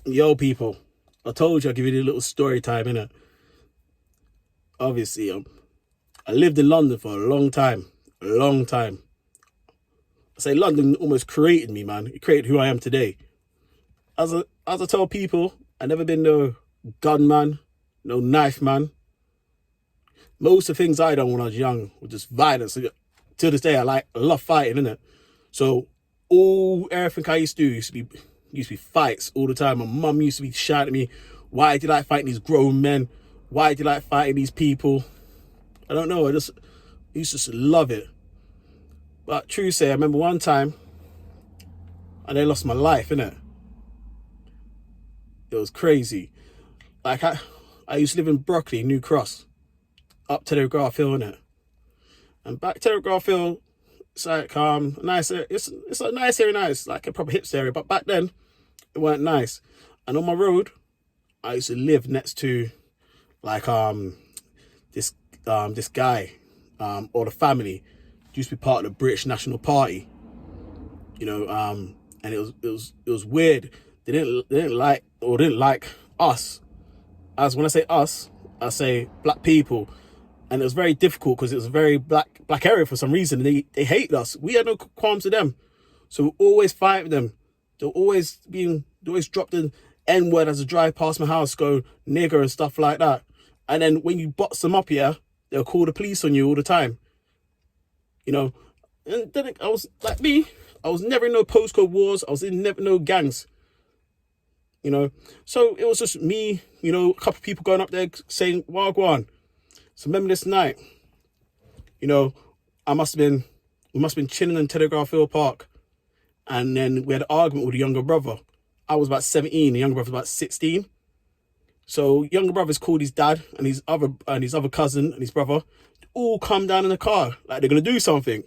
Yo, people, I told you I'd give you a little story time, innit? Obviously, I lived in London for a long time. A long time. I say London almost created me, man. It created who I am today. As I tell people, I never been no gunman, no knife man. Most of the things I done when I was young were just violence. To this day, I love fighting, innit? So everything I used to do used to be fights all the time. My mum used to be shouting at me, why do you like fighting these grown men? Why do you like fighting these people? I don't know. I used to just love it. But true say, I remember one time I nearly lost my life, innit? It was crazy. Like I used to live in Brockley, New Cross, up to the Garfield, innit? And back to the Garfield, it's like nice. It's a nice area, nice, like a proper hipster area. But back then, it weren't nice. And on my road, I used to live next to like this guy or the family used to be part of the British National Party, and it was weird. They didn't like us. As when I say us, I say black people, and it was very difficult because it was a very black area for some reason. They hated us. We had no qualms to them, so we always fight with them. They always drop the N word as I drive past my house, go nigger and stuff like that. And then when you box them up, yeah, they'll call the police on you all the time. And then I was like me. I was never in no postcode wars. I was in never no gangs. So it was just me. A couple of people going up there saying "Wagwan." So remember this night. We must have been chilling in Telegraph Hill Park, and then we had an argument with a younger brother. I was about 17. The younger brother was about 16. So younger brother's called his dad and his other cousin and his brother all come down in the car like they're gonna do something.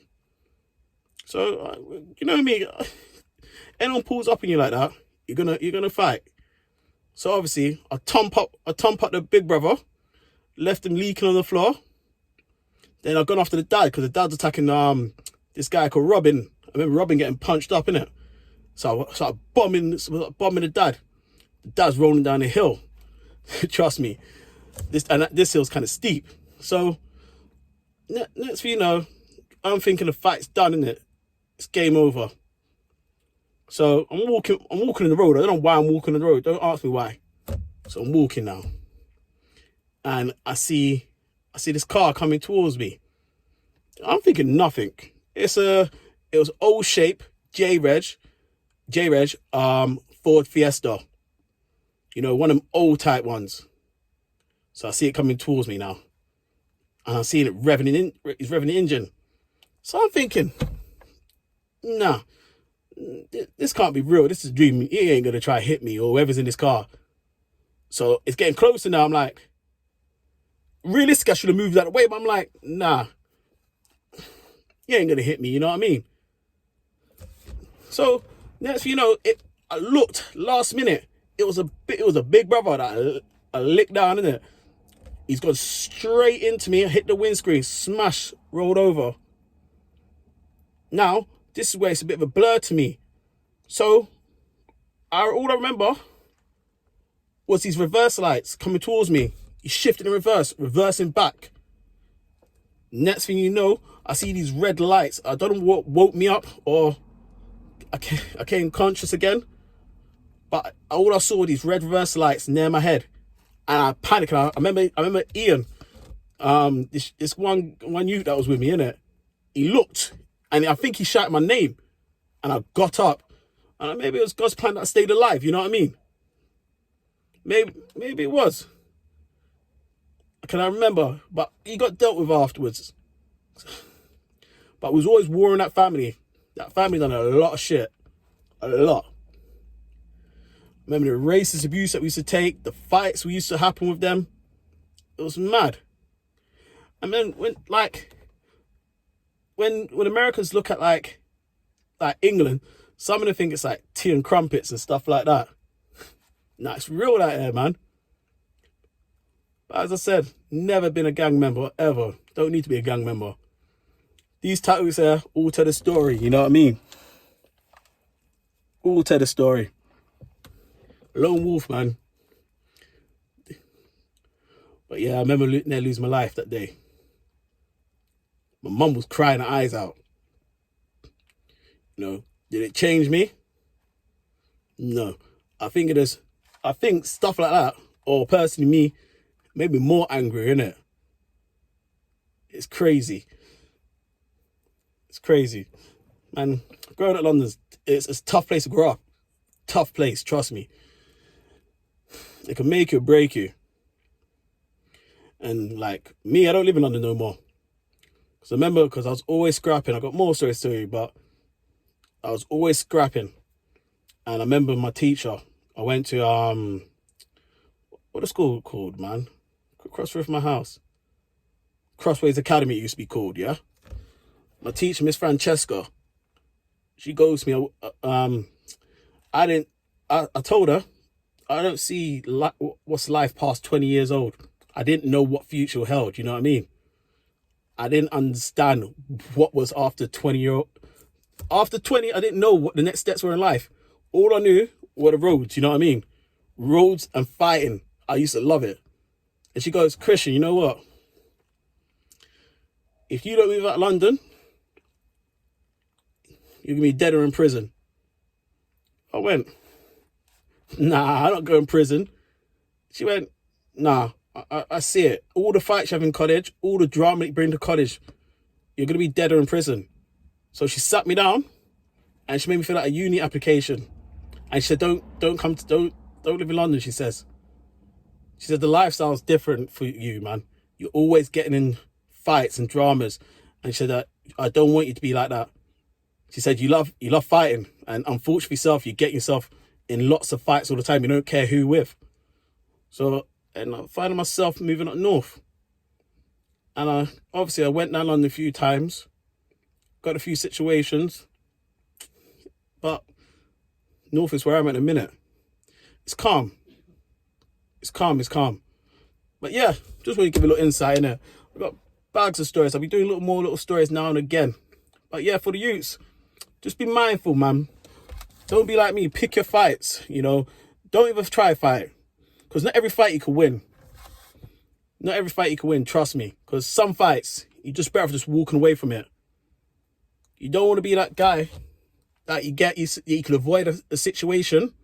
So you know me, anyone pulls up on you like that, you're gonna fight. So obviously I thump up the big brother, left him leaking on the floor. Then I've gone after the dad because the dad's attacking this guy called Robin. I remember Robin getting punched up, innit? So I started bombing the dad. The dad's rolling down the hill. Trust me, this hill's kind of steep. So next thing you know, I'm thinking the fight's done, innit? It's game over. So I'm walking in the road. I don't know why I'm walking on the road. Don't ask me why. So I'm walking now, and I see this car coming towards me. I'm thinking nothing. It was old shape J-Reg, Ford Fiesta. One of them old type ones. So I see it coming towards me now. And I'm seeing it it's revving the engine. So I'm thinking, nah, this can't be real. This is a dream. He ain't going to try to hit me or whoever's in this car. So it's getting closer now. I'm like, realistically, I should have moved out of the way. But I'm like, nah, he ain't going to hit me. You know what I mean? So next thing you know, I looked last minute. It was a big brother that I licked down, innit? He's gone straight into me, hit the windscreen, smash, rolled over. Now, this is where it's a bit of a blur to me. So, all I remember was these reverse lights coming towards me. He's shifting in reverse, reversing back. Next thing you know, I see these red lights. I don't know what woke me up or I came conscious again. But all I saw were these red reverse lights near my head. And I panicked. I remember Ian, this one youth that was with me, innit? He looked, and I think he shouted my name. And I got up. And maybe it was God's plan that I stayed alive, you know what I mean? Maybe it was. Can I remember? But he got dealt with afterwards. But we was always war in that family. That family done a lot of shit. A lot. Remember the racist abuse that we used to take, the fights we used to happen with them. It was mad. And then when Americans look at like England, some of them think it's like tea and crumpets and stuff like that. Nah, it's real out there, man. But as I said, never been a gang member, ever. Don't need to be a gang member. These tattoos here all tell the story, you know what I mean? All tell the story. Lone wolf, man. But yeah, I remember nearly losing my life that day. My mum was crying her eyes out. You know, did it change me? No. I think stuff like that, or personally me, made me more angry, innit? It's crazy. It's crazy. Man, growing up in London, it's a tough place to grow up. Tough place, trust me. It can make you or break you. And like me, I don't live in London no more. Because I remember, because I was always scrapping. I got more stories to you, but I was always scrapping. And I remember my teacher, I went to, what the school called, man? Crossroads from my house. Crossways Academy it used to be called, yeah? My teacher, Miss Francesca, she goes to me, I told her, I don't see what's life past 20 years old. I didn't know what future held, you know what I mean? I didn't understand what was after 20 After 20, I didn't know what the next steps were in life. All I knew were the roads, you know what I mean? Roads and fighting. I used to love it. And she goes, Christian, you know what? If you don't move out of London, you're going to be dead or in prison. I went, nah, I don't go in prison. She went, nah, I see it. All the fights you have in college, all the drama you bring to college, you're going to be dead or in prison. So she sat me down and she made me fill out a uni application. And she said, don't live in London, she says. She said, the lifestyle's different for you, man. You're always getting in fights and dramas. And she said, I don't want you to be like that. She said, you love fighting. And unfortunately yourself, you get yourself in lots of fights all the time. You don't care who with. So, and I find myself moving up north. And obviously I went down London a few times. Got a few situations. But north is where I'm at in a minute. It's calm. It's calm. But yeah, just want to give a little insight in there. I've got bags of stories. I'll be doing little stories now and again. But yeah, for the youths, just be mindful, man. Don't be like me. Pick your fights, you know. Don't even try a fight. Because not every fight you can win. Not every fight you can win, trust me. Because some fights, you just better just walking away from it. You don't want to be that guy that you can avoid a situation.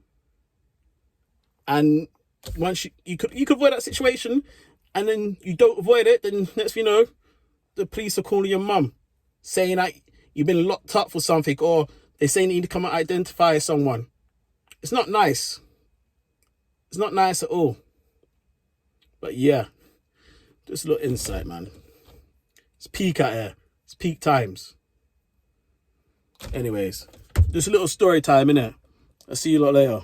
And once you could avoid that situation, and then you don't avoid it, then next thing you know, the police are calling your mum, saying that you've been locked up for something, or they're saying you need to come and identify someone. It's not nice. It's not nice at all. But yeah, just a little insight, man. It's peak out here. It's peak times. Anyways, just a little story time, innit? I'll see you lot later.